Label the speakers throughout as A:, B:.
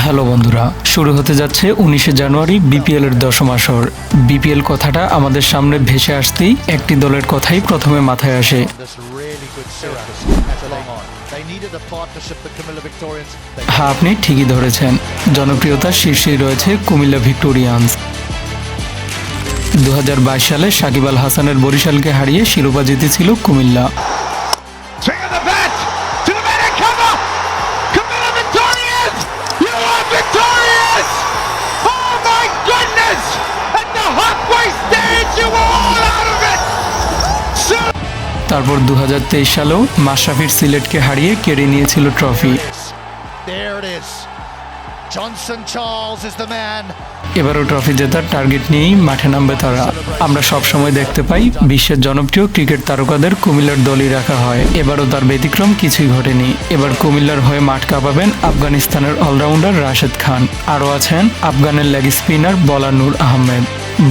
A: Hello বন্ধুরা, শুরু হতে যাচ্ছে 19শে জানুয়ারি বিপিএল এর 10ম আসর। বিপিএল কথাটা আমাদের সামনে ভেসে আসতেই একটি দলের কথাই প্রথমে মাথায় আসে। হ্যাঁ, আপনি ঠিকই ধরেছেন, জনপ্রিয়তার শীর্ষেই রয়েছে কুমিল্লা ভিক্টোরিয়ান্স। 2022 সালে সাকিব আল হাসানের বরিশালকে হারিয়ে শিরোপা জিতেছিল কুমিল্লা। তারপর 2023 সালেও মাশরাফির সিলেটকে হারিয়ে কেড়ে নিয়েছিল ট্রফি। এবারও ট্রফি জেতার টার্গেট নিয়েই মাঠে নামবে তারা। আমরা সবসময় দেখতে পাই বিশ্বের জনপ্রিয় ক্রিকেট তারকাদের কুমিল্লার দলই রাখা হয়। এবারও তার ব্যতিক্রম কিছুই ঘটেনি। এবার কুমিল্লার হয়ে মাঠ কাঁপাবেন আফগানিস্তানের অলরাউন্ডার রাশেদ খান। আরও আছেন আফগানের লেগ স্পিনার বলা নূর আহমেদ।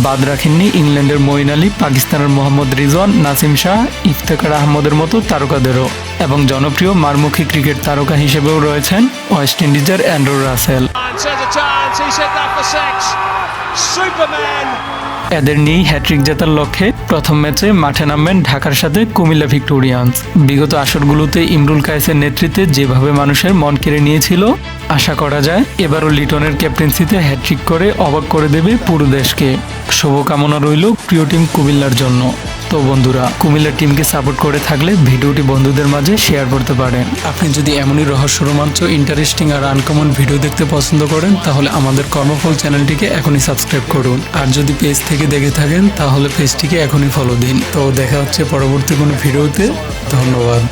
A: বাদ রাখেননি ইংল্যান্ডের মঈন আলী, পাকিস্তানের মোহাম্মদ রিজওয়ান, নাসিম শাহ, ইফতেখার আহমদের মতো তারকাদেরও। এবং জনপ্রিয় মারমুখী ক্রিকেট তারকা হিসেবেও রয়েছেন ওয়েস্ট ইন্ডিজের অ্যান্ড্রু রাসেল। এদের নিয়েই হ্যাট্রিক জেতার লক্ষ্যে প্রথম ম্যাচে মাঠে নামবেন ঢাকার সাথে কুমিল্লা ভিক্টোরিয়ান্স। বিগত আসরগুলোতে ইমরুল কায়েসের নেতৃত্বে যেভাবে মানুষের মন কেড়ে নিয়েছিল, আশা করা যায় এবারও লিটনের ক্যাপ্টেন্সিতে হ্যাট্রিক করে অবাক করে দেবে পুরো দেশকে। শুভকামনা রইল প্রিয় টিম কুমিল্লার জন্য। তো বন্ধুরা, কুমিল্লার টিমকে সাপোর্ট করে থাকলে ভিডিওটি বন্ধুদের মাঝে শেয়ার করতে পারেন। আপনি যদি এমনই রহস্য, রোমাঞ্চ, ইন্টারেস্টিং আর আনকমন ভিডিও দেখতে পছন্দ করেন, তাহলে আমাদের কর্মফল চ্যানেলটিকে এখনই সাবস্ক্রাইব করুন। আর যদি পেজ থেকে দেখে থাকেন, তাহলে পেজটিকে এখনই ফলো দিন। তো দেখা হচ্ছে পরবর্তী কোনো ভিডিওতে। ধন্যবাদ।